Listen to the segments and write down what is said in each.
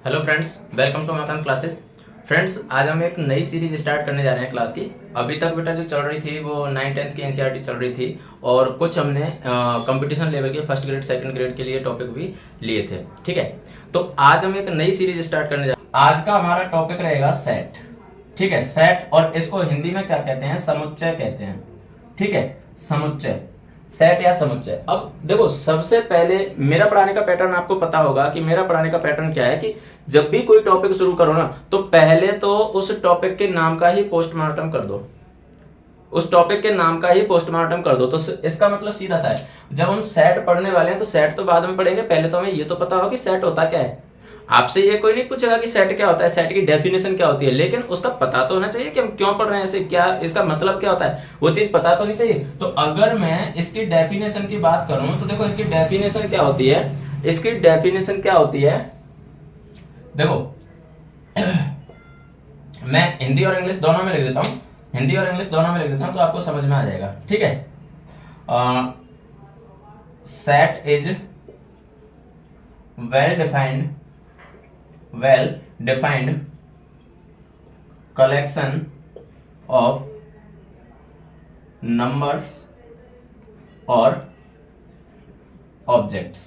Hello friends, welcome to Makaan classes. Friends, आज हम एक नई सीरीज स्टार्ट करने जा रहे हैं क्लास की। अभी तक बेटा जो चल रही थी वो 9th-10th की एनसीईआरटी चल रही थी और कुछ हमने कंपटीशन लेवल के फर्स्ट ग्रेड सेकंड ग्रेड के लिए टॉपिक भी लिए थे। ठीक है, तो आज हम एक नई सीरीज स्टार्ट करने जा रहे हैं। आज का हमारा टॉपिक रहेगा सेट। ठीक है, सेट, और इसको हिंदी में क्या कहते हैं? समुच्चय कहते हैं। ठीक है, समुच्चय, सेट या समुच्चय। अब देखो, सबसे पहले मेरा पढ़ाने का पैटर्न आपको पता होगा कि मेरा पढ़ाने का पैटर्न क्या है कि जब भी कोई टॉपिक शुरू करो ना, तो पहले तो उस टॉपिक के नाम का ही पोस्टमार्टम कर दो। उस टॉपिक के नाम का ही पोस्टमार्टम कर दो। तो इसका मतलब सीधा सा है, जब हम सेट पढ़ने वाले हैं तो सेट तो बाद में पढ़ेंगे, पहले तो हमें ये तो पता हो कि सेट होता क्या है। आपसे ये कोई नहीं पूछेगा कि सेट क्या होता है, सेट की डेफिनेशन क्या होती है, लेकिन उसका पता तो होना चाहिए कि हम क्यों पढ़ रहे हैं इसे, क्या इसका मतलब क्या होता है, वो चीज पता तो नहीं चाहिए। तो अगर मैं इसकी डेफिनेशन की बात करूं तो देखो, इसकी डेफिनेशन क्या होती है? इसकी डेफिनेशन क्या होती है, देखो मैं हिंदी और इंग्लिश दोनों में लिख देता हूं, हिंदी और इंग्लिश दोनों में लिख देता हूं तो आपको समझ में आ जाएगा। ठीक है, set is well defined collection of numbers or objects।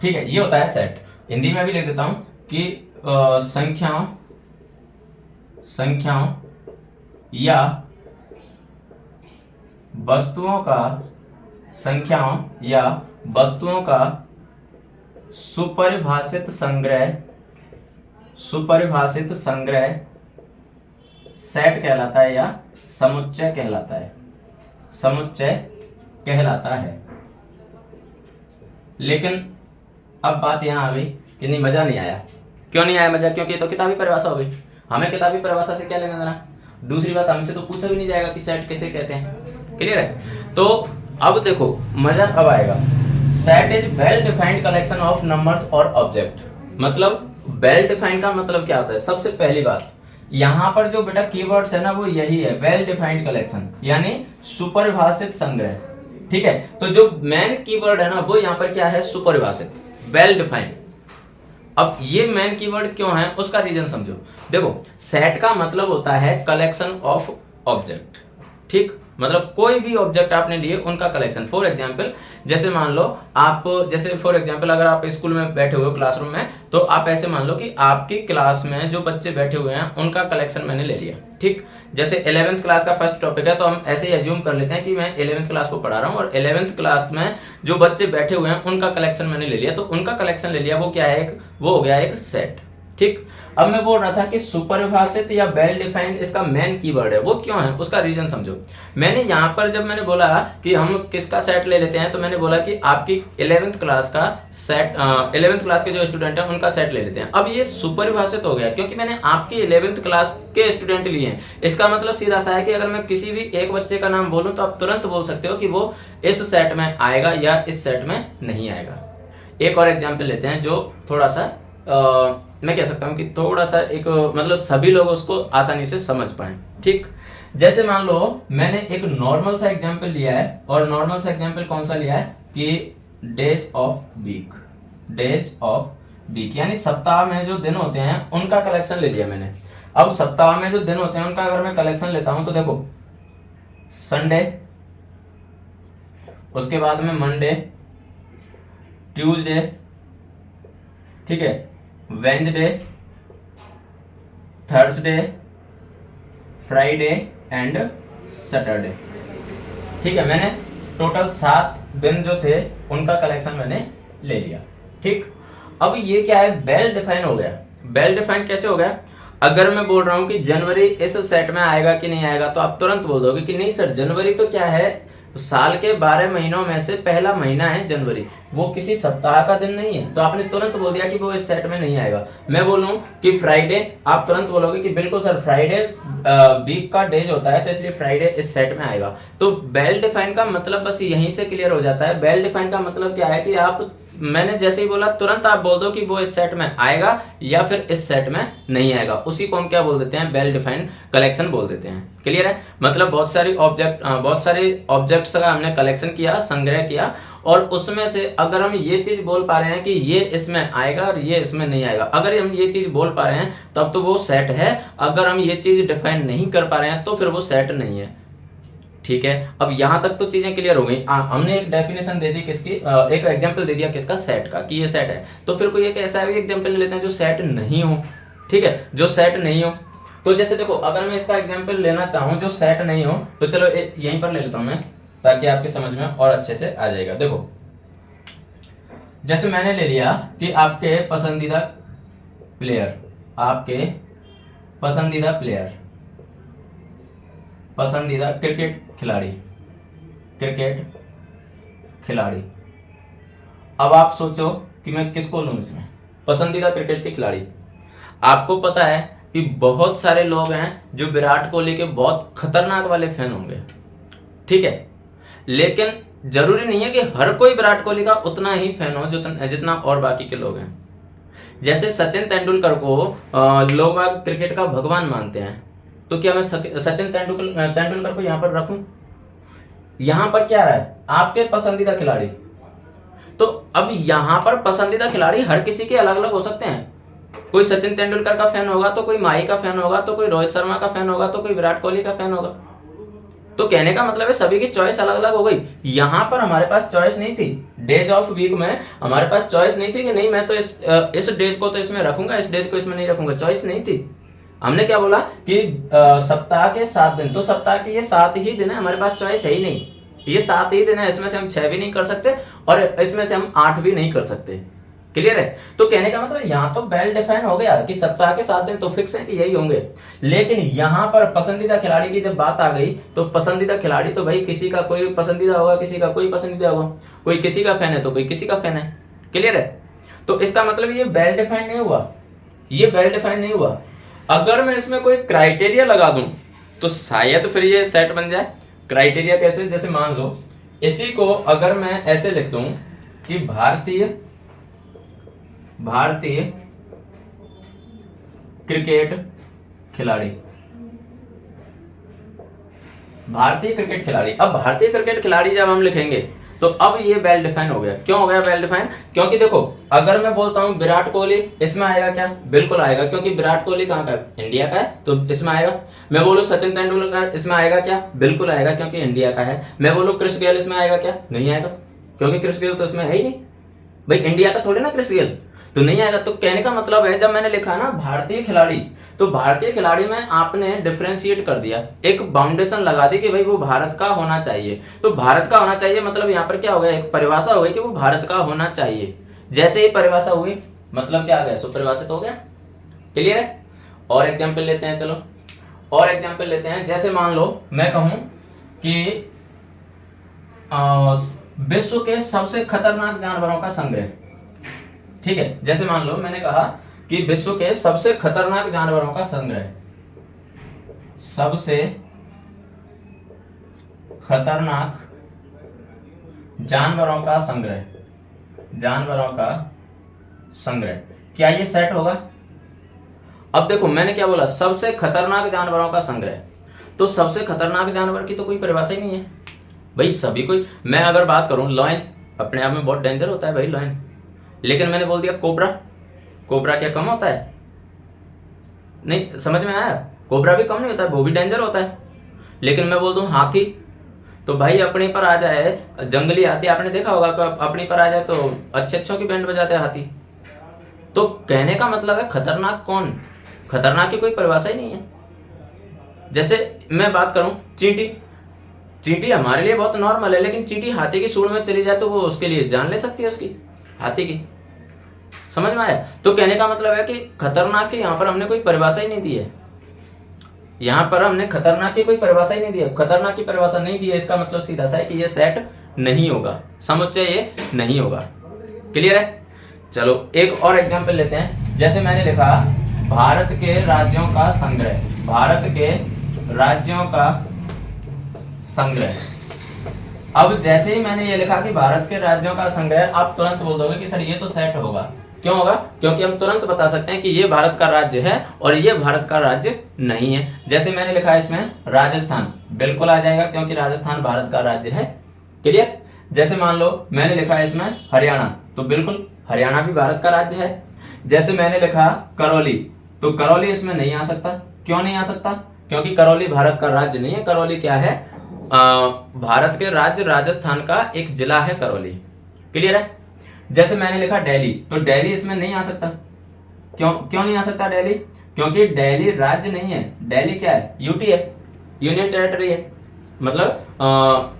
ठीक है, ये होता है सेट। हिंदी में भी लिख देता हूं कि संख्याओं या वस्तुओं का सुपरिभाषित संग्रह सेट कहलाता है या समुच्चय कहलाता है। लेकिन अब बात यहां आ गई कि नहीं, मजा नहीं आया। क्यों नहीं आया मजा? क्योंकि तो किताबी परिभाषा हो गई, हमें किताबी परिभाषा से क्या लेना देना। दूसरी बात, हमसे तो पूछा भी नहीं जाएगा कि सेट किसे कहते हैं। क्लियर है? तो अब देखो, मजा कब आएगा। Set is well defined collection of numbers और ऑब्जेक्ट। मतलब वेल डिफाइंड का मतलब क्या होता है? सबसे पहली बात, यहां पर जो बेटा कीवर्ड्स है ना, वो यही है, वेल डिफाइंड कलेक्शन, यानी सुपरिभाषित संग्रह। ठीक है, तो जो मेन कीवर्ड है ना, वो यहां पर क्या है? सुपरिभाषित, वेल डिफाइंड। अब ये मेन कीवर्ड क्यों है, उसका रीजन समझो। देखो, सेट का मतलब होता है कलेक्शन ऑफ ऑब्जेक्ट। ठीक, मतलब कोई भी ऑब्जेक्ट आपने लिए उनका कलेक्शन। फॉर एग्जाम्पल, जैसे मान लो आप, जैसे फॉर एग्जाम्पल अगर आप स्कूल में बैठे हुए हो क्लासरूम में, तो आप ऐसे मान लो कि आपकी क्लास में जो बच्चे बैठे हुए हैं उनका कलेक्शन मैंने ले लिया। ठीक, जैसे 11th क्लास का फर्स्ट टॉपिक है, तो हम ऐसे ही एज्यूम कर लेते हैं कि मैं 11th क्लास को पढ़ा रहा हूँ और 11th क्लास में जो बच्चे बैठे हुए हैं उनका कलेक्शन मैंने ले लिया। तो उनका कलेक्शन ले लिया, वो क्या है? वो हो गया एक सेट। ठीक, अब मैं बोल रहा था कि सुपरिभाषित या वेल डिफाइंड इसका मेन कीवर्ड है, वो क्यों है, उसका रीजन समझो। मैंने यहां पर जब मैंने बोला कि हम किसका सेट ले लेते हैं, तो मैंने बोला कि आपकी 11th क्लास का सेट, 11th क्लास के जो स्टूडेंट हैं उनका सेट ले लेते हैं। अब ये सुपरिभाषित हो गया क्योंकि मैंने आपकी 11th क्लास के स्टूडेंट लिए हैं। इसका मतलब सीधा सा है कि अगर मैं किसी भी एक बच्चे का नाम बोलूं तो आप तुरंत बोल सकते हो कि वो इस सेट में आएगा या इस सेट में नहीं आएगा। एक और एग्जाम्पल लेते हैं जो थोड़ा सा मैं कह सकता हूं कि थोड़ा सा एक, मतलब सभी लोग उसको आसानी से समझ पाए। ठीक, जैसे मान लो मैंने एक नॉर्मल सा एग्जांपल लिया है, और नॉर्मल सा एग्जांपल कौन सा लिया है कि डेज ऑफ वीक, यानी सप्ताह में जो दिन होते हैं उनका कलेक्शन ले लिया मैंने। अब सप्ताह में जो दिन होते हैं उनका अगर मैं कलेक्शन लेता हूं तो देखो, संडे, उसके बाद में मंडे, ट्यूसडे, ठीक है, Wednesday, Thursday, Friday and Saturday. ठीक है, मैंने टोटल 7 दिन जो थे उनका कलेक्शन मैंने ले लिया। ठीक, अब ये क्या है? वेल डिफाइन हो गया। वेल डिफाइन कैसे हो गया? अगर मैं बोल रहा हूं कि जनवरी इस सेट में आएगा कि नहीं आएगा, तो आप तुरंत बोल दोगे कि नहीं सर, जनवरी तो क्या है, साल के 12 महीनों में से पहला महीना है जनवरी, वो किसी सप्ताह का दिन नहीं है। तो आपने तुरंत बोल दिया कि वो इस सेट में नहीं आएगा। मैं बोलूं कि फ्राइडे, आप तुरंत बोलोगे कि बिल्कुल सर, फ्राइडे वीक का डेज होता है, तो इसलिए फ्राइडे इस सेट में आएगा। तो वेल डिफाइन का मतलब बस यहीं से क्लियर हो जाता है। वेल डिफाइन का मतलब क्या है कि आप मैंने जैसे ही बोला तुरंत आप बोल दो कि वो इस सेट में आएगा या फिर इस सेट में नहीं आएगा, उसी को हम क्या बोल देते हैं, वेल डिफाइंड कलेक्शन बोल देते हैं। क्लियर है? मतलब बहुत सारे ऑब्जेक्ट्स का हमने कलेक्शन किया, संग्रह किया, और उसमें से अगर हम ये चीज बोल पा रहे हैं कि ये इसमें आएगा और ये इसमें नहीं आएगा, अगर हम ये चीज बोल पा रहे हैं तब तो वो सेट है, अगर हम ये चीज डिफाइन नहीं कर पा रहे हैं तो फिर वो सेट नहीं है। ठीक है, अब यहां तक तो चीजें क्लियर हो गई। हमने एक डेफिनेशन दे दी किसकी, एक एग्जांपल दे दिया किसका, सेट का, कि ये सेट है। तो फिर कोई एक ऐसा भी एग्जांपल ले लेते हैं जो सेट नहीं हो। ठीक है, जो सेट नहीं हो, तो जैसे देखो अगर मैं इसका एग्जांपल लेना चाहूं जो सेट नहीं हो, तो चलो यहीं पर ले लेता हूं मैं, ताकि आपके समझ में और अच्छे से आ जाएगा। देखो जैसे मैंने ले लिया कि आपके पसंदीदा प्लेयर, पसंदीदा क्रिकेट खिलाड़ी। अब आप सोचो कि मैं किसको लूं इसमें, पसंदीदा क्रिकेट के खिलाड़ी। आपको पता है कि बहुत सारे लोग हैं जो विराट कोहली के बहुत खतरनाक वाले फैन होंगे। ठीक है, लेकिन जरूरी नहीं है कि हर कोई विराट कोहली का उतना ही फैन हो जितना और बाकी के लोग हैं। जैसे सचिन तेंदुलकर को लोग क्रिकेट का भगवान मानते हैं, तो क्या मैं सचिन तेंदुलकर को यहां पर रखूं? यहां पर क्या रहा है, आपके पसंदीदा खिलाड़ी। तो अब यहां पर पसंदीदा खिलाड़ी हर किसी के अलग अलग हो सकते हैं। कोई सचिन तेंदुलकर का फैन होगा, तो कोई माही का फैन होगा, तो कोई रोहित शर्मा का फैन होगा, तो कोई विराट कोहली का फैन होगा। तो कहने का मतलब है सभी की चॉइस अलग अलग हो गई। यहां पर हमारे पास चॉइस नहीं थी, डेज ऑफ वीक में हमारे पास चॉइस नहीं थी कि नहीं मैं तो इस डेज को तो इसमें रखूंगा, इस डेज को इसमें नहीं रखूंगा। चॉइस नहीं थी। हमने क्या बोला कि सप्ताह के 7 दिन, तो सप्ताह के ये 7 ही दिन है, हमारे पास चॉइस है ही नहीं। ये 7 ही दिन है, इसमें से हम 6 भी नहीं कर सकते और इसमें से हम 8 भी नहीं कर सकते। क्लियर है? तो कहने का मतलब यहां तो वेल डिफाइन हो गया कि सप्ताह के 7 दिन तो फिक्स है कि यही होंगे। लेकिन यहां पर पसंदीदा खिलाड़ी की जब बात आ गई, तो पसंदीदा खिलाड़ी तो भाई किसी का कोई पसंदीदा होगा, किसी का कोई पसंदीदा होगा, कोई किसी का फैन है तो कोई किसी का फैन है। क्लियर है? तो इसका मतलब ये वेल डिफाइन नहीं हुआ, ये वेल डिफाइन नहीं हुआ। अगर मैं इसमें कोई क्राइटेरिया लगा दूं तो शायद फिर ये सेट बन जाए। क्राइटेरिया कैसे? जैसे मान लो इसी को अगर मैं ऐसे लिख दूं कि भारतीय क्रिकेट खिलाड़ी, अब भारतीय क्रिकेट खिलाड़ी जब हम लिखेंगे तो अब ये वेल डिफाइन हो गया। क्यों हो गया वेल डिफाइन? क्योंकि देखो अगर मैं बोलता हूं विराट कोहली, इसमें आएगा क्या? बिल्कुल आएगा, क्योंकि विराट कोहली कहां का है? इंडिया का है, तो इसमें आएगा। मैं बोलूं सचिन तेंदुलकर, इसमें आएगा क्या? बिल्कुल आएगा, क्योंकि इंडिया का है। मैं बोलूं क्रिस गेल, इसमें आएगा क्या? नहीं आएगा, क्योंकि क्रिस गेल तो इसमें है ही नहीं भाई, इंडिया का थोड़ी ना क्रिस गेल, तो नहीं आएगा। तो कहने का मतलब है जब मैंने लिखा ना भारतीय खिलाड़ी, तो भारतीय खिलाड़ी में आपने डिफरेंशिएट कर दिया, एक बाउंडेशन लगा दी कि भाई वो भारत का होना चाहिए। तो भारत का होना चाहिए मतलब यहाँ पर क्या हो गया, एक परिभाषा हो गई कि वो भारत का होना चाहिए। जैसे ही परिभाषा हुई मतलब क्या आ गया, सुपरिभाषित हो गया। क्लियर है? और एग्जाम्पल लेते हैं, चलो और एग्जाम्पल लेते हैं। जैसे मान लो मैं कहूं कि विश्व के सबसे खतरनाक जानवरों का संग्रह। ठीक है, जैसे मान लो मैंने कहा कि विश्व के सबसे खतरनाक जानवरों का संग्रह, सबसे खतरनाक जानवरों का संग्रह, क्या ये सेट होगा? अब देखो मैंने क्या बोला, सबसे खतरनाक जानवरों का संग्रह, तो सबसे खतरनाक जानवर की तो कोई परिभाषा ही नहीं है भाई। सभी कोई, मैं अगर बात करूं लॉयन अपने आप में बहुत डेंजर होता है भाई लॉयन, लेकिन मैंने बोल दिया कोबरा, कोबरा क्या कम होता है? नहीं, समझ में आया? कोबरा भी कम नहीं होता है, वो भी डेंजर होता है। लेकिन मैं बोल दूं हाथी, तो भाई अपने पर आ जाए, जंगली हाथी आपने देखा होगा कि अपने पर आ जाए तो अच्छों की बैंड बजाते हैं हाथी। तो कहने का मतलब है खतरनाक कौन? खतरनाक की कोई परिभाषा ही नहीं है। जैसे मैं बात करूं चींटी हमारे लिए बहुत नॉर्मल है, लेकिन चींटी हाथी की सूंड में चली जाए तो वो उसके लिए जान ले सकती है उसकी, हाथी की। समझ में आया? तो कहने का मतलब है कि खतरनाक की यहाँ पर हमने कोई परिभाषा ही नहीं दी है। यहाँ पर हमने खतरनाक की कोई परिभाषा ही नहीं दी है। खतरनाक की परिभाषा नहीं दी है, इसका मतलब सीधा सा है कि ये सेट नहीं होगा, समुच्चय ये नहीं होगा। क्लियर है? चलो एक और एग्जाम्पल लेते हैं। जैसे मैंने लिखा भारत के राज्यों का संग्रह, अब जैसे ही मैंने ये लिखा कि भारत के राज्यों का संग्रह, आप तुरंत बोल दोगे कि सर ये तो सेट होगा। क्यों होगा? क्योंकि हम तुरंत बता सकते हैं कि ये भारत का राज्य है और ये भारत का राज्य नहीं है। जैसे मैंने लिखा है इसमें राजस्थान, बिल्कुल आ जाएगा क्योंकि राजस्थान भारत का राज्य है। क्लियर? जैसे मान लो मैंने लिखा है इसमें हरियाणा, तो बिल्कुल हरियाणा भी भारत का राज्य है। जैसे मैंने लिखा करौली, तो करौली इसमें नहीं आ सकता। क्यों नहीं आ सकता? क्योंकि करौली भारत का राज्य नहीं है। करौली क्या है? भारत के राज्य राजस्थान का एक जिला है करौली। क्लियर है? जैसे मैंने लिखा दिल्ली, तो दिल्ली इसमें नहीं आ सकता। क्यों नहीं आ सकता दिल्ली? क्योंकि दिल्ली राज्य नहीं है। दिल्ली क्या है? यूटी है, यूनियन टेरिटरी है, मतलब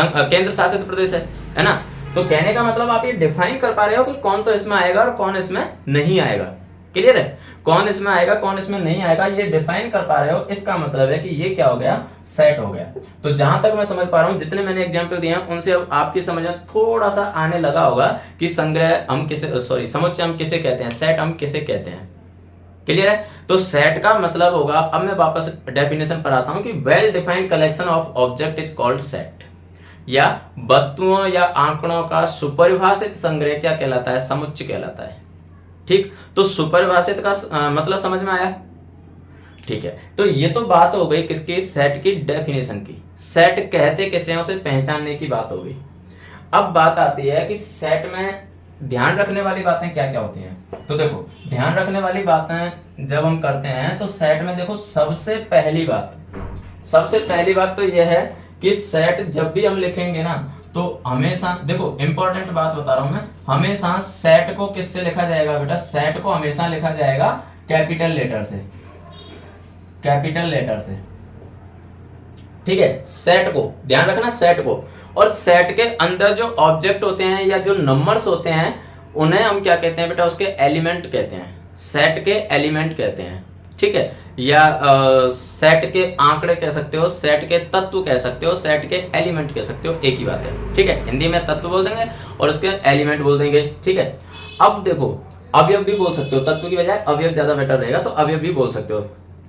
केंद्र शासित प्रदेश है ना। तो कहने का मतलब आप ये डिफाइन कर पा रहे हो कि कौन तो इसमें आएगा और कौन इसमें नहीं आएगा। क्लियर है? कौन इसमें आएगा कौन इसमें नहीं आएगा ये डिफाइन कर पा रहे हो। इसका मतलब है कि ये क्या हो गया? सेट हो गया। तो जहां तक मैं समझ पा रहा हूं, जितने मैंने एग्जांपल दिए हैं उनसे अब आपकी समझ में थोड़ा सा आने लगा होगा कि संग्रह हम किसे, सॉरी समुच्चय हम किसे कहते हैं, सेट हम किसे कहते हैं। क्लियर है? तो सेट का मतलब होगा, अब मैं वापस डेफिनेशन पर आता हूं कि well defined collection of object is called set, या वस्तुओं या आंकड़ों का सुपरिभाषित संग्रह क्या कहलाता है? समुच्चय कहलाता है। ठीक, तो सुपरिभाषित का मतलब समझ में आया? ठीक है, तो ये तो बात हो गई किसकी? सेट की डेफिनेशन की। सेट कहते किसे उसे पहचानने की बात हो गई। अब बात आती है कि सेट में ध्यान रखने वाली बातें क्या क्या होती हैं। तो देखो, ध्यान रखने वाली बातें जब हम करते हैं तो सेट में देखो सबसे पहली बात तो यह है कि सेट जब भी हम लिखेंगे ना, तो हमेशा देखो, इंपॉर्टेंट बात बता रहा हूं मैं, हमेशा सेट को किससे लिखा जाएगा बेटा? सेट को हमेशा लिखा जाएगा कैपिटल लेटर से, कैपिटल लेटर से। ठीक है, सेट को ध्यान रखना, सेट को। और सेट के अंदर जो ऑब्जेक्ट होते हैं या जो नंबर्स होते हैं उन्हें हम क्या कहते हैं बेटा? उसके एलिमेंट कहते हैं, सेट के एलिमेंट कहते हैं। ठीक है, या सेट के आंकड़े कह सकते हो, सेट के तत्व कह सकते हो, सेट के एलिमेंट कह सकते हो, एक ही बात है। ठीक है, हिंदी में तत्व बोल देंगे और उसके एलिमेंट बोल देंगे। ठीक है, अब देखो, अवयव भी बोल सकते हो, तत्व की बजाय अवयव ज्यादा बेटर रहेगा, तो अवयव भी बोल सकते हो।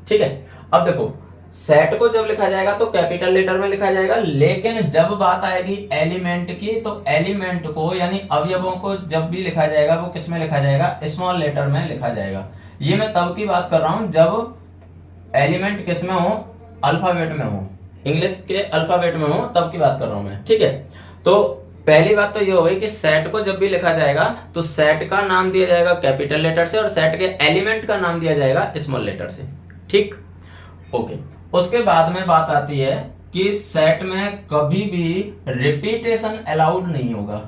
ठीक है, अब देखो, सेट को जब लिखा जाएगा तो कैपिटल लेटर में लिखा जाएगा, लेकिन जब बात आएगी एलिमेंट की, तो एलिमेंट को यानी अवयवों को जब भी लिखा जाएगा वो किस में लिखा जाएगा? स्मॉल लेटर में लिखा जाएगा। ये मैं तब की बात कर रहा हूं जब एलिमेंट किस में हो? अल्फाबेट में हो, इंग्लिश के अल्फाबेट में हो, तब की बात कर रहा हूं मैं। ठीक है, तो पहली बात तो ये हो गई कि सेट को जब भी लिखा जाएगा तो सेट का नाम दिया जाएगा कैपिटल लेटर से और सेट के एलिमेंट का नाम दिया जाएगा स्मॉल लेटर से। ठीक, ओके। उसके बाद में बात आती है कि सेट में कभी भी रिपीटेशन अलाउड नहीं होगा।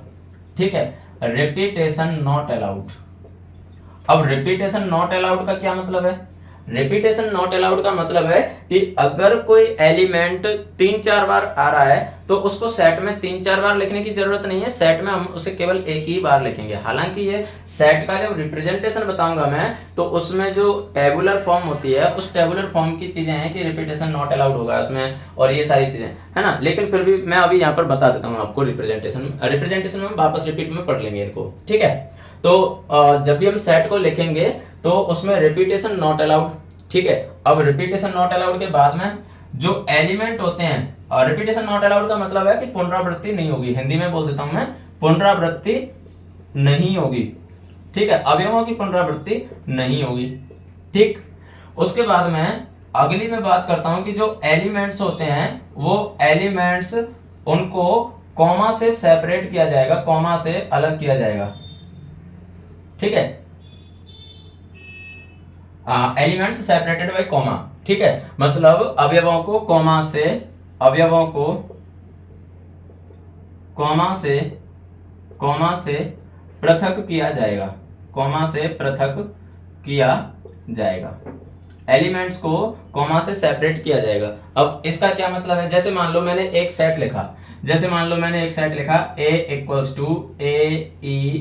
ठीक है, रिपीटेशन नॉट अलाउड। अब रिपीटेशन नॉट अलाउड का क्या मतलब है? रिपीटेशन नॉट अलाउड का मतलब है कि अगर कोई एलिमेंट 3-4 बार आ रहा है तो उसको सेट में 3-4 बार लिखने की जरूरत नहीं है, सेट में हम उसे केवल एक ही बार लिखेंगे। हालांकि ये सेट का जब रिप्रेजेंटेशन बताऊंगा मैं, तो उसमें जो टेबुलर फॉर्म होती है उस टेबुलर फॉर्म की चीजें हैं कि रिपीटेशन नॉट अलाउड होगा उसमें, और ये सारी चीजें है ना। लेकिन फिर भी मैं अभी यहाँ पर बता देता हूँ आपको रिप्रेजेंटेशन में वापस रिपीट में पढ़ लेंगे इनको। ठीक है, तो जब भी हम सेट को लिखेंगे तो उसमें रिपीटेशन नॉट अलाउड। ठीक है, अब रिपीटेशन नॉट अलाउड के बाद में जो एलिमेंट होते हैं, और रिपीटेशन नॉट अलाउड का मतलब है कि पुनरावृत्ति नहीं होगी। हिंदी में बोल देता हूं मैं, पुनरावृत्ति नहीं होगी। ठीक है, अवयवों की पुनरावृत्ति नहीं होगी। ठीक, उसके बाद में अगली मैं बात करता हूं कि जो एलिमेंट्स होते हैं वो एलिमेंट्स उनको कॉमा से सेपरेट किया जाएगा, कॉमा से अलग किया जाएगा। ठीक है, एलिमेंट्स सेपरेटेड बाय कॉमा। ठीक है, मतलब अवयवों को कॉमा से पृथक किया जाएगा, कॉमा से पृथक किया जाएगा, एलिमेंट्स को कॉमा से सेपरेट किया जाएगा। अब इसका क्या मतलब है? जैसे मान लो मैंने एक सेट लिखा, a इक्वल्स टू AEIOU।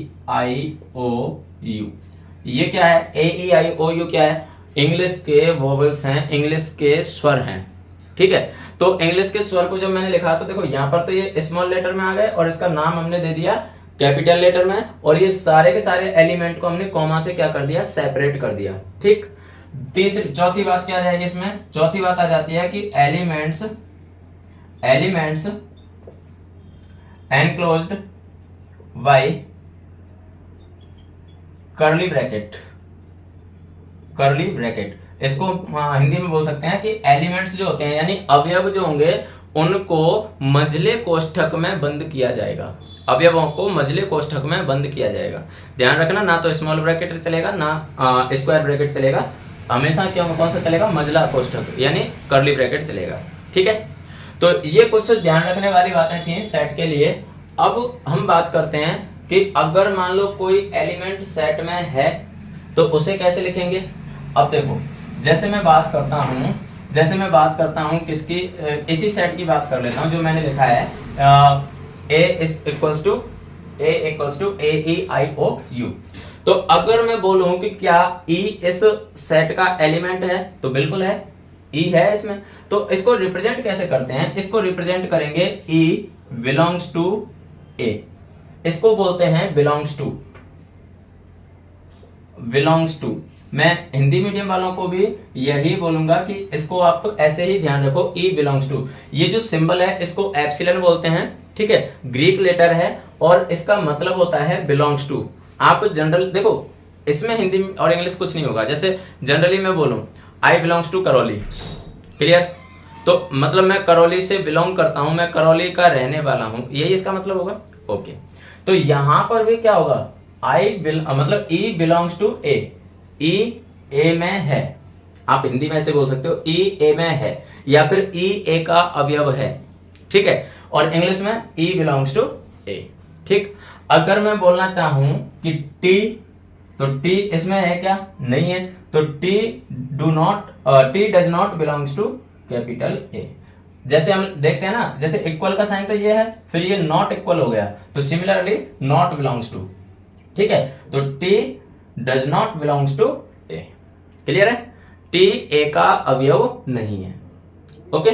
ये क्या है? AEIOU क्या है? इंग्लिश के वोवेल्स हैं, इंग्लिश के स्वर हैं। ठीक है, तो इंग्लिश के स्वर को जब मैंने लिखा तो देखो यहाँ पर तो ये स्मॉल लेटर में आ गए और इसका नाम हमने दे दिया कैपिटल लेटर में, और ये सारे के सारे एलिमेंट को हमने कॉमा से क्या कर दिया? सेपरेट कर दिया। ठीक, चौथी बात क्या आ जाएगी इसमें? चौथी बात आ जाती है कि elements enclosed bye curly bracket. Curly bracket इसको हिंदी में बोल सकते हैं कि एलिमेंट्स जो होते हैं यानी अवयव जो होंगे उनको मझले कोष्ठक में बंद किया जाएगा। अवयवों को मझले कोष्ठक में बंद किया जाएगा। ध्यान रखना, ना तो स्मॉल ब्रैकेट चलेगा ना स्क्वायर ब्रैकेट चलेगा, हमेशा क्यों कौन सा चलेगा, मझला कोष्ठक यानी कर्ली ब्रैकेट चलेगा। ठीक है, तो ये कुछ ध्यान रखने वाली बातें थी सेट के लिए। अब हम बात करते हैं कि अगर मान लो कोई एलिमेंट सेट में है तो उसे कैसे लिखेंगे। अब देखो, जैसे मैं बात करता हूं किसकी, इसी सेट की बात कर लेता हूं जो मैंने लिखा है A इक्वल्स टू AEIOU। तो अगर मैं बोलूं कि क्या E इस सेट का एलिमेंट है, तो बिल्कुल है, E है इसमें। तो इसको रिप्रेजेंट कैसे करते हैं, इसको रिप्रेजेंट करेंगे E बिलोंग्स टू A। इसको बोलते हैं बिलोंग्स टू। मैं हिंदी मीडियम वालों को भी यही बोलूंगा कि इसको आप ऐसे ही ध्यान रखो, E बिलोंग्स टू। ये जो सिंबल है इसको एप्सिलॉन बोलते हैं, ठीक है, ग्रीक लेटर है और इसका मतलब होता है बिलोंग्स टू। आप जनरल देखो, इसमें हिंदी और इंग्लिश कुछ नहीं होगा। जैसे जनरली मैं बोलूं आई बिलोंग्स टू करौली, क्लियर, तो मतलब मैं करौली से बिलोंग करता हूं, मैं करौली का रहने वाला हूं, यही इसका मतलब होगा। ओके, तो यहां पर भी क्या होगा, मतलब E belongs to A। E A में है, आप हिंदी में ऐसे बोल सकते हो E A में है, या फिर E A का अवयव है, ठीक है, और इंग्लिश में E बिलोंग्स टू A। ठीक, अगर मैं बोलना चाहूं कि T, तो T इसमें है क्या, नहीं है, तो T does not belongs to capital A। जैसे हम देखते हैं ना, जैसे इक्वल का साइन तो ये है, फिर ये नॉट इक्वल हो गया, तो सिमिलरली नॉट बिलोंग्स टू, ठीक है, तो T does not belongs to A। Clear है, T A का अवयव नहीं है। ओके,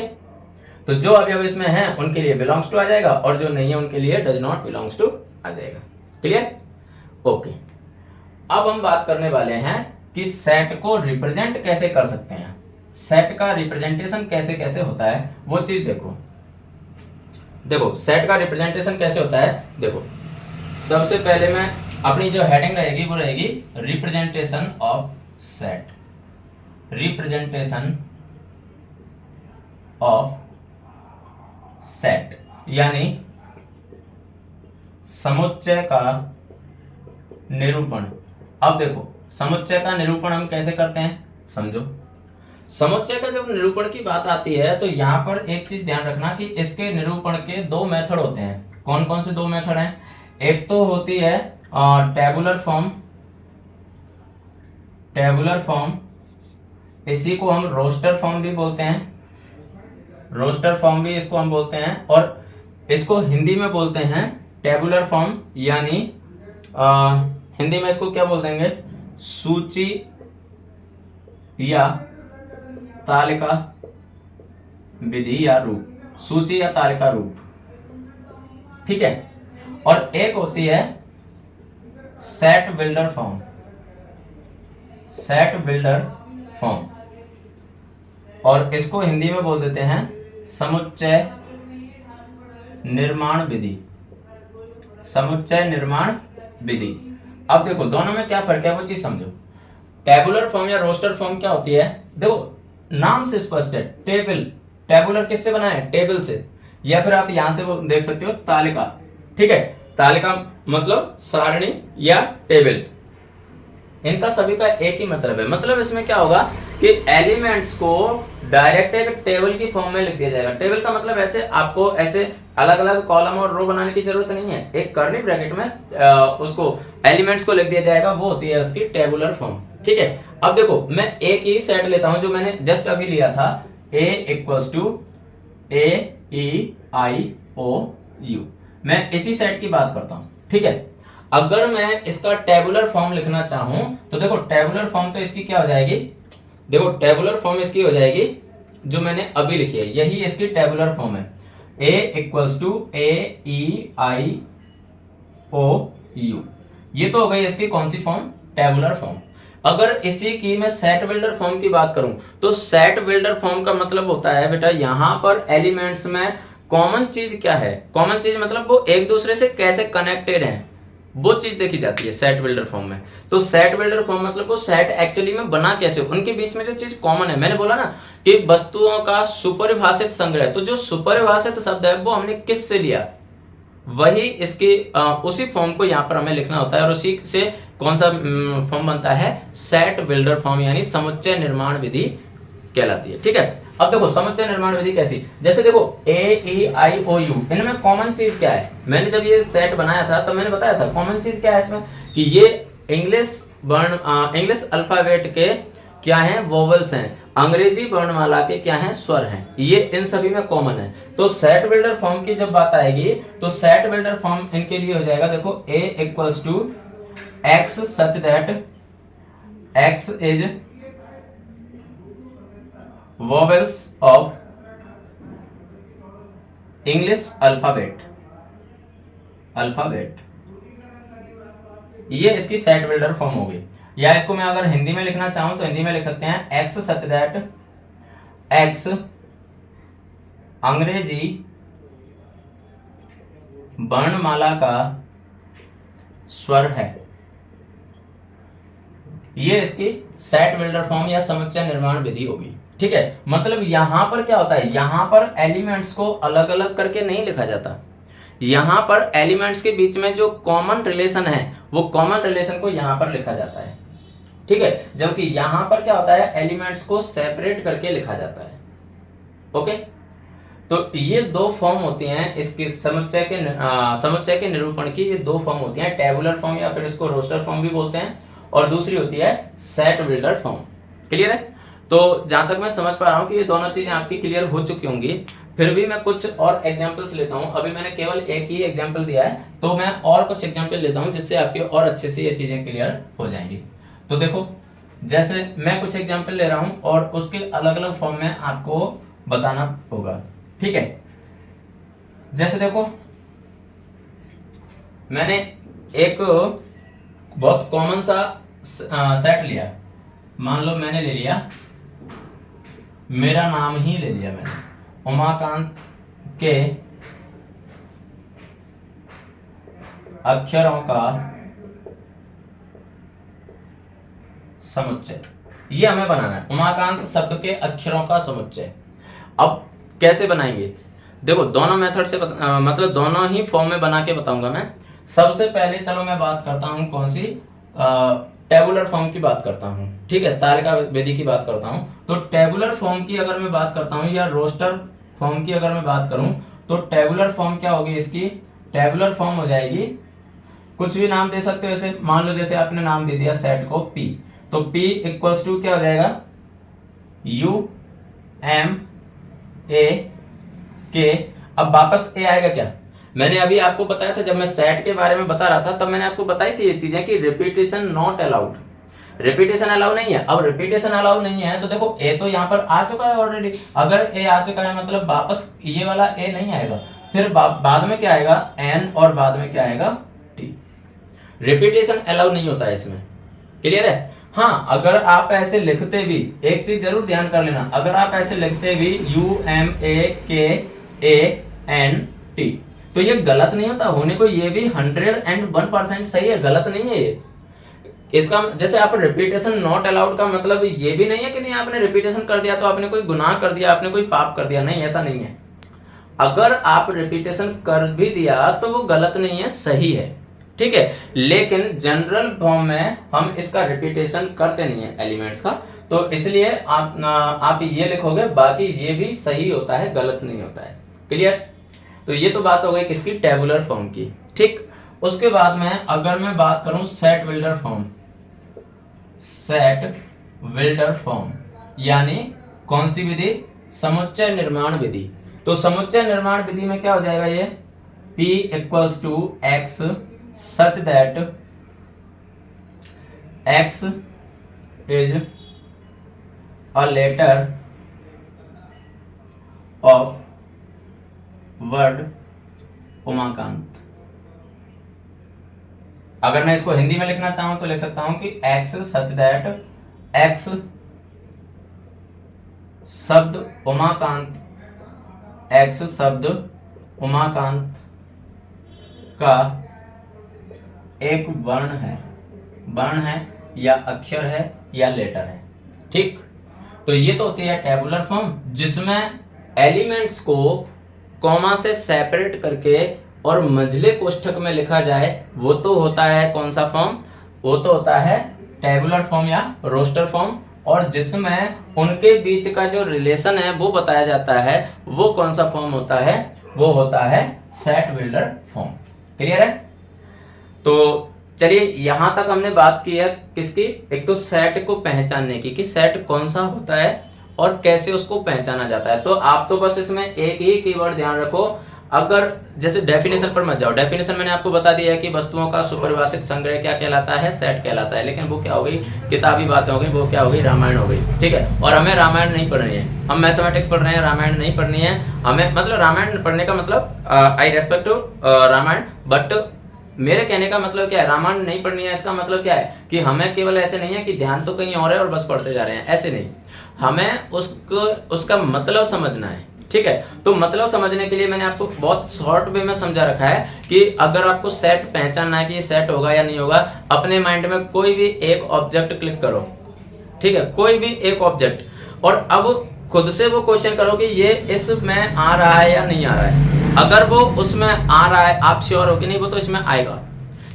तो जो अवयव इसमें है उनके लिए बिलोंग्स टू आ जाएगा और जो नहीं है उनके लिए डज नॉट बिलोंग्स टू आ जाएगा। Clear, okay. अब हम बात करने वाले हैं कि सेट को रिप्रेजेंट कैसे कर सकते हैं, सेट का रिप्रेजेंटेशन कैसे कैसे होता है वो चीज देखो। देखो सेट का रिप्रेजेंटेशन कैसे होता है, देखो सबसे पहले मैं अपनी जो हेडिंग रहेगी वो रहेगी representation of set. Representation of set यानी समुच्चय का निरूपण। अब देखो समुच्चय का निरूपण हम कैसे करते हैं, समझो। समुच्चय का जब निरूपण की बात आती है तो यहां पर एक चीज ध्यान रखना कि इसके निरूपण के दो मेथड होते हैं। कौन कौन से दो मेथड हैं, एक तो होती है टेबुलर फॉर्म, इसी को हम रोस्टर फॉर्म भी बोलते हैं, रोस्टर फॉर्म भी इसको हम बोलते हैं, और इसको हिंदी में बोलते हैं टेबुलर फॉर्म, यानी हिंदी में इसको क्या बोल देंगे, सूची या तालिका विधि या रूप, सूची या तालिका रूप, ठीक है। और एक होती है सेट बिल्डर फॉर्म, और इसको हिंदी में बोल देते हैं समुच्चय निर्माण विधि। अब देखो दोनों में क्या फर्क है वो चीज समझो। टेबुलर फॉर्म या रोस्टर फॉर्म क्या होती है, देखो नाम से स्पष्ट है, टेबुलर किससे बना है, टेबल से, या फिर आप यहां से वो देख सकते हो तालिका, ठीक है, तालिका मतलब सारणी या टेबल, इनका सभी का एक ही मतलब है। मतलब इसमें क्या होगा कि एलिमेंट्स को डायरेक्ट एक टेबल की फॉर्म में लिख दिया जाएगा। टेबल का मतलब ऐसे आपको ऐसे अलग अलग कॉलम और रो बनाने की जरूरत नहीं है, एक कर्ली ब्रैकेट में उसको एलिमेंट्स को लिख दिया जाएगा, वो होती है उसकी टेबुलर फॉर्म, ठीक है। अब देखो मैं एक ही सेट लेता हूं जो मैंने जस्ट अभी लिया था, A इक्वल्स टू AEIOU, मैं इसी सेट की बात करता हूं, ठीक है। अगर मैं इसका टेबुलर फॉर्म लिखना चाहूं तो देखो टेबुलर फॉर्म तो इसकी क्या हो जाएगी, देखो टेबुलर फॉर्म इसकी हो जाएगी जो मैंने अभी लिखी है, यही इसकी टेबुलर फॉर्म है, A इक्वल्स टू AEIOU। ये तो हो गई इसकी कौन सी फॉर्म, टेबुलर फॉर्म। अगर इसी की मैं सेट बिल्डर फॉर्म की बात करूं तो सेट बिल्डर फॉर्म का मतलब होता है बेटा यहां पर एलिमेंट्स में कॉमन चीज क्या है, कॉमन चीज मतलब वो एक दूसरे से कैसे कनेक्टेड हैं, वो चीज देखी जाती है सेट बिल्डर फॉर्म में। तो सेट बिल्डर फॉर्म मतलब वो सेट एक्चुअली में बना कैसे, उनके बीच में जो चीज कॉमन है, मैंने बोला ना कि वस्तुओं का सुपरिभाषित संग्रह। तो जो सुपरिभाषित शब्द है वो हमने किस से लिया, वही इसकी उसी फॉर्म को यहाँ पर हमें लिखना होता है, और उसी से कौन सा फॉर्म बनता है, सेट बिल्डर फॉर्म, यानी समुच्चय निर्माण विधि कहलाती है। ठीक है, अब देखो समुच्चय निर्माण विधि कैसी, जैसे देखो AEIOU, इनमें कॉमन चीज क्या है, मैंने जब ये सेट बनाया था तो मैंने बताया था कॉमन चीज क्या है इसमें, कि ये इंग्लिश वर्ण इंग्लिश अल्फाबेट के क्या है, वोवेल्स हैं, अंग्रेजी वर्णमाला के क्या हैं, स्वर हैं, ये इन सभी में कॉमन है। तो सेट बिल्डर फॉर्म की जब बात आएगी तो सेट बिल्डर फॉर्म इनके लिए हो जाएगा, देखो A equals to X such that X is vowels of English alphabet, ये इसकी सेट बिल्डर फॉर्म हो गई। या इसको मैं अगर हिंदी में लिखना चाहूं तो हिंदी में लिख सकते हैं X सच दैट X अंग्रेजी वर्णमाला का स्वर है, ये इसकी सेट बिल्डर फॉर्म या समुच्चय निर्माण विधि होगी। ठीक है, मतलब यहां पर क्या होता है, यहां पर एलिमेंट्स को अलग अलग करके नहीं लिखा जाता, यहां पर एलिमेंट्स के बीच में जो कॉमन रिलेशन है वो कॉमन रिलेशन को यहां पर लिखा जाता है। ठीक है, जबकि यहां पर क्या होता है, एलिमेंट्स को सेपरेट करके लिखा जाता है। ओके, तो ये दो फॉर्म होती हैं इसके समुच्चय के निरूपण की, ये दो फॉर्म होती हैं, टेबुलर फॉर्म या फिर इसको रोस्टर फॉर्म भी बोलते हैं, और दूसरी होती है सेट बिल्डर फॉर्म। क्लियर है? तो जहां तक मैं समझ पा रहा हूं कि ये दोनों चीजें आपकी क्लियर हो चुकी होंगी, फिर भी मैं कुछ और एग्जांपल्स लेता हूं। अभी मैंने केवल एक ही एग्जांपल दिया है, तो मैं और कुछ एग्जांपल लेता हूं जिससे आपकी और अच्छे से ये चीजें क्लियर हो जाएंगी। तो देखो, जैसे मैं कुछ एग्जांपल ले रहा हूं और उसके अलग अलग फॉर्म में आपको बताना होगा। ठीक है, जैसे देखो मैंने एक बहुत कॉमन सा सेट लिया, मान लो मैंने ले लिया, मेरा नाम ही ले लिया मैंने, उमाकांत के अक्षरों का समुच्चय, ये हमें बनाना है, उमाकांत शब्द के अक्षरों का समुच्चय। अब कैसे बनाएंगे, देखो दोनों मेथड से मतलब दोनों ही फॉर्म में बना के बताऊंगा मैं। सबसे पहले चलो मैं बात करता हूं कौन सी, टेबुलर फॉर्म की बात करता हूं। ठीक है, तालिका विधि की बात करता हूं। तो टेबुलर फॉर्म की अगर मैं बात करता हूं या रोस्टर फॉर्म की अगर मैं बात करूं, तो टेबुलर फॉर्म क्या होगी इसकी, टेबुलर फॉर्म हो जाएगी, कुछ भी नाम दे सकते हो ऐसे, मान लो जैसे आपने नाम दे दिया सेट को P, तो P इक्वल्स टू क्या हो जाएगा, UMAK। अब वापस A आएगा क्या, मैंने अभी आपको बताया था, जब मैं सेट के बारे में बता रहा था तब मैंने आपको बताई थी ये चीजें कि repetition not allowed, repetition allow नहीं है। अब रिपीटेशन अलाउ नहीं है तो देखो ए तो यहाँ पर आ चुका है ऑलरेडी, अगर ए आ चुका है मतलब वापस ये वाला ए नहीं आएगा, फिर बाद में क्या आएगा एन, और बाद में क्या आएगा टी। रिपीटेशन अलाउ नहीं होता है इसमें। क्लियर है? हाँ, अगर आप ऐसे लिखते भी, एक चीज जरूर ध्यान कर लेना, अगर आप ऐसे लिखते भी UMAKANT, तो ये गलत नहीं होता, होने को ये भी 101% सही है, गलत नहीं है ये। इसका जैसे आप रिपीटेशन नॉट अलाउड का मतलब ये भी नहीं है कि नहीं आपने रिपीटेशन कर दिया तो आपने कोई गुनाह कर दिया, आपने कोई पाप कर दिया, नहीं, ऐसा नहीं है। अगर आप रिपीटेशन कर भी दिया तो वो गलत नहीं है, सही है। ठीक है, लेकिन जनरल फॉर्म में हम इसका रिपीटेशन करते नहीं है एलिमेंट्स का, तो इसलिए आप ये लिखोगे, बाकी ये भी सही होता है, गलत नहीं होता है। क्लियर? तो ये तो बात हो गई किसकी, टेबुलर फॉर्म की। ठीक, उसके बाद में अगर मैं बात करूं set builder form, set builder form यानी कौन सी विधि, समुच्चय निर्माण विधि। तो समुच्चय निर्माण विधि में क्या हो जाएगा, ये P equals to X such that X is a letter of word Umakant. अगर मैं इसको हिंदी में लिखना चाहूं तो लिख सकता हूं कि X such that X शब्द उमाकांत, X शब्द उमाकांत का एक वर्ण है या अक्षर है या लेटर है। ठीक, तो ये तो होती है टेबुलर फॉर्म, जिसमें एलिमेंट्स को कॉमा से सेपरेट करके और मंझले कोष्ठक में लिखा जाए, वो तो होता है कौन सा फॉर्म, वो तो होता है टेबुलर फॉर्म या रोस्टर फॉर्म। और जिसमें उनके बीच का जो रिलेशन है वो बताया जाता है, वो कौन सा फॉर्म होता है, वो होता है सेट बिल्डर फॉर्म। क्लियर है? तो चलिए यहां तक हमने बात की है किसकी, एक तो सेट को पहचानने की कि सेट कौन सा होता है और कैसे उसको पहचाना जाता है। तो आप तो बस इसमें एक ही कीवर्ड ध्यान रखो, अगर जैसे डेफिनेशन पर मत जाओ। डेफिनेशन मैंने आपको बता दिया है कि वस्तुओं का सुपरिभाषित संग्रह क्या कहलाता है, सेट कहलाता है। लेकिन वो क्या हो गई, किताबी बातें हो गई, वो क्या हो गई, रामायण हो गई। ठीक है, और हमें रामायण नहीं पढ़नी है, हम मैथमेटिक्स पढ़ रहे हैं, रामायण नहीं पढ़नी है हमें। मतलब रामायण पढ़ने का मतलब I respect to Ramayana, but मेरे कहने का मतलब क्या है, रामायण नहीं पढ़नी है इसका मतलब क्या है कि हमें केवल ऐसे नहीं है कि ध्यान तो कहीं और है और बस पढ़ते जा रहे हैं, ऐसे नहीं, हमें उसका मतलब समझना है। ठीक है, तो मतलब समझने के लिए मैंने आपको बहुत शॉर्ट वे में समझा रखा है कि अगर आपको सेट पहचानना है कि ये सेट होगा या नहीं होगा, अपने माइंड में कोई भी एक ऑब्जेक्ट क्लिक करो। ठीक है, कोई भी एक ऑब्जेक्ट, और अब खुद से वो क्वेश्चन करो कि ये इसमें आ रहा है या नहीं आ रहा है। अगर वो उसमें आ रहा है, आप श्योर हो कि नहीं वो तो इसमें आएगा,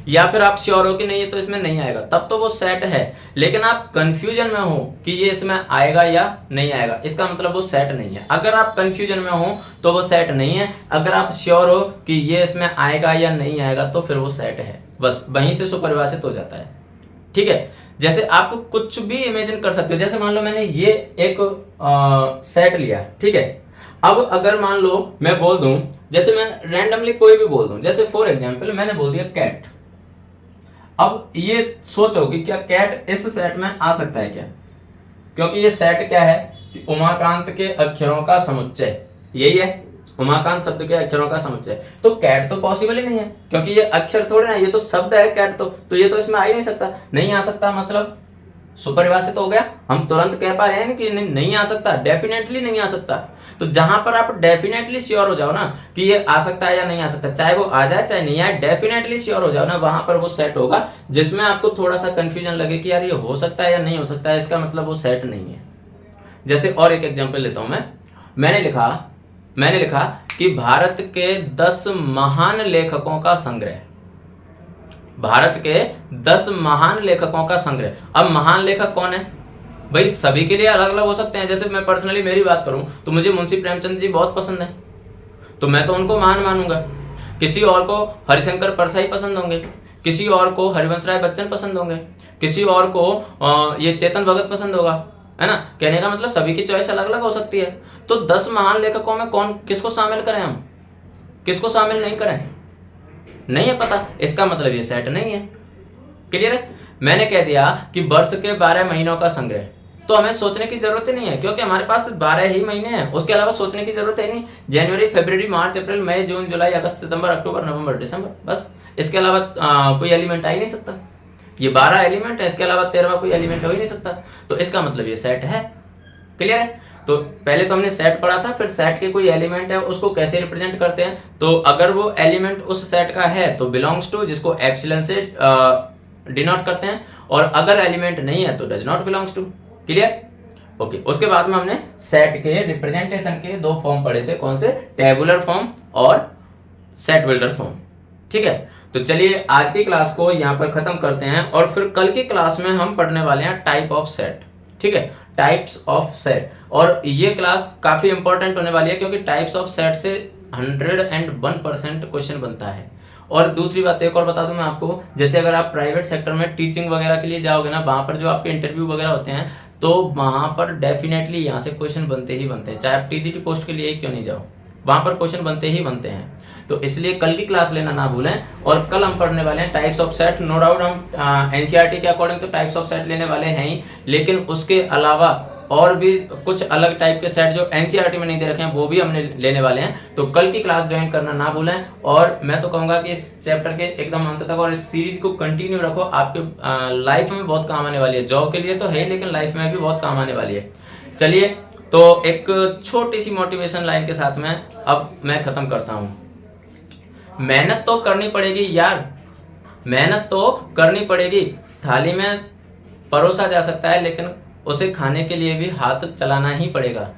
या फिर आप श्योर हो कि नहीं ये तो इसमें नहीं आएगा, तब तो वो सेट है। लेकिन आप कंफ्यूजन में हो कि ये इसमें आएगा या नहीं आएगा, इसका मतलब वो सेट नहीं है। अगर आप कंफ्यूजन में हो तो वो सेट नहीं है, अगर आप श्योर हो कि ये इसमें आएगा या नहीं आएगा तो फिर वो सेट है। बस वहीं से सुपरिभाषित हो जाता है। ठीक है, जैसे आप कुछ भी इमेजिन कर सकते हो। जैसे मान लो मैंने ये एक सेट लिया, ठीक है, अब अगर मान लो मैं बोल दूं, जैसे मैं रैंडमली कोई भी बोल दूं, जैसे फॉर एग्जांपल मैंने बोल दिया कैट। अब ये सोचो कि क्या कैट इस सेट में आ सकता है क्या, क्योंकि ये सेट क्या है कि उमाकांत के अक्षरों का समुच्चय, यही है उमाकांत शब्द के अक्षरों का समुच्चय। तो कैट तो पॉसिबल ही नहीं है, क्योंकि ये अक्षर थोड़े ना, ये तो शब्द है कैट, तो ये तो इसमें आ ही नहीं सकता। नहीं आ सकता मतलब सुपरिभाषित हो गया, हम तुरंत कह पा रहे हैं कि नहीं आ सकता, डेफिनेटली नहीं आ सकता। तो जहां पर आप डेफिनेटली श्योर हो जाओ ना कि ये आ सकता है या नहीं आ सकता, चाहे वो आ जाए चाहे नहीं आए, डेफिनेटली श्योर हो जाओ ना, वहां पर वो सेट होगा। जिसमें आपको थोड़ा सा कंफ्यूजन लगे कि यार ये हो सकता है या नहीं हो सकता है, इसका मतलब वो सेट नहीं है। जैसे और एक एग्जाम्पल लेता हूं मैंने लिखा कि भारत के 10 महान लेखकों का संग्रह, भारत के 10 महान लेखकों का संग्रह। अब महान लेखक कौन है भाई, सभी के लिए अलग अलग हो सकते हैं। जैसे मैं पर्सनली मेरी बात करूं तो मुझे मुंशी प्रेमचंद जी बहुत पसंद है, तो मैं तो उनको महान मानूंगा। किसी और को हरिशंकर परसाई पसंद होंगे, किसी और को हरिवंश राय बच्चन पसंद होंगे, किसी और को ये चेतन भगत पसंद होगा, है ना। कहने का मतलब सभी की चॉइस अलग अलग हो सकती है। तो 10 महान लेखकों में किसको शामिल करें, हम किसको शामिल नहीं करें, नहीं है पता, इसका मतलब ये सेट नहीं है। क्लियर है? मैंने कह दिया कि वर्ष के 12 महीनों का संग्रह, तो हमें सोचने की जरूरत ही नहीं है, क्योंकि हमारे पास 12 ही महीने हैं, उसके अलावा सोचने की जरूरत है नहीं। जनवरी, फरवरी, मार्च, अप्रैल, मई, जून, जुलाई, अगस्त, सितंबर, अक्टूबर, नवंबर, दिसंबर, बस। इसके अलावा कोई एलिमेंट आ ही नहीं सकता। ये 12 एलिमेंट है, इसके अलावा 13वां कोई एलिमेंट हो ही नहीं सकता। तो इसका मतलब ये सेट है। क्लियर है? तो पहले तो हमने सेट पढ़ा था, फिर सेट के कोई एलिमेंट है उसको कैसे रिप्रेजेंट करते हैं। तो अगर वो एलिमेंट उस सेट का है तो बिलोंग्स टू, जिसको एप्सिलॉन से डिनोट करते हैं, और अगर एलिमेंट नहीं है तो does not belongs to. Clear? Okay. उसके बाद में हमने सेट के रिप्रेजेंटेशन के 2 फॉर्म पढ़े थे, कौन से, टेबुलर फॉर्म और सेट बिल्डर फॉर्म। ठीक है, तो चलिए आज की क्लास को यहाँ पर खत्म करते हैं, और फिर कल की क्लास में हम पढ़ने वाले हैं टाइप ऑफ सेट। ठीक है, टाइप्स ऑफ सेट, और ये क्लास काफी इंपॉर्टेंट होने वाली है, क्योंकि टाइप्स ऑफ सेट से 101% क्वेश्चन बनता है। और दूसरी बात एक और बता दूं मैं आपको, जैसे अगर आप प्राइवेट सेक्टर में टीचिंग वगैरह के लिए जाओगे ना, वहां पर जो आपके इंटरव्यू वगैरह होते हैं, तो वहां पर डेफिनेटली यहाँ से क्वेश्चन बनते ही बनते हैं, चाहे आप टीजीटी पोस्ट के लिए ही क्यों नहीं जाओ, वहां पर क्वेश्चन बनते ही बनते हैं। तो इसलिए कल की क्लास लेना ना भूलें। और कल हम पढ़ने वाले हैं types of set. No doubt हम एनसीईआरटी के अकॉर्डिंग तो टाइप्स ऑफ सेट लेने वाले हैं ही, लेकिन उसके अलावा और भी कुछ अलग टाइप के सेट जो एनसीईआरटी में नहीं दे रखे हैं वो भी हमने लेने वाले हैं। तो कल की क्लास ज्वाइन करना ना भूलें। और मैं तो कहूँगा कि इस चैप्टर के एकदम अंत तक और इस सीरीज को कंटिन्यू रखो, आपके लाइफ में बहुत काम आने वाली है। जॉब के लिए तो है, लेकिन लाइफ में भी बहुत काम आने वाली है। चलिए, तो एक छोटी सी मोटिवेशन लाइन के साथ में अब मैं खत्म करता हूँ। मेहनत तो करनी पड़ेगी यार, मेहनत तो करनी पड़ेगी। थाली में परोसा जा सकता है लेकिन उसे खाने के लिए भी हाथ चलाना ही पड़ेगा।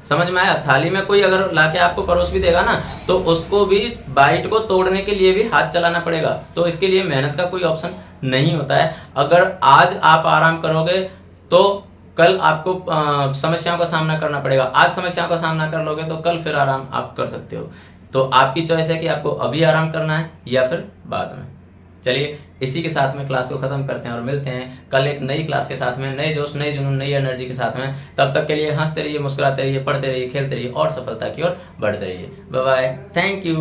समझ में आया? थाली में कोई अगर लाके आपको परोस भी देगा ना तो उसको भी बाइट को तोड़ने के लिए भी हाथ चलाना पड़ेगा। तो इसके लिए मेहनत का कोई ऑप्शन नहीं होता है। अगर आज आप आराम करोगे तो कल आपको समस्याओं का सामना करना पड़ेगा। आज समस्याओं का सामना कर लोगे तो कल फिर आराम आप कर सकते हो। तो आपकी चॉइस है कि आपको अभी आराम करना है या फिर बाद में। चलिए इसी के साथ में क्लास को ख़त्म करते हैं और मिलते हैं कल एक नई क्लास के साथ में, नए जोश, नई जुनून, नई एनर्जी के साथ में। तब तक के लिए हंसते रहिए, मुस्कुराते रहिए, पढ़ते रहिए, खेलते रहिए और सफलता की ओर बढ़ते रहिए। Bye bye, thank you.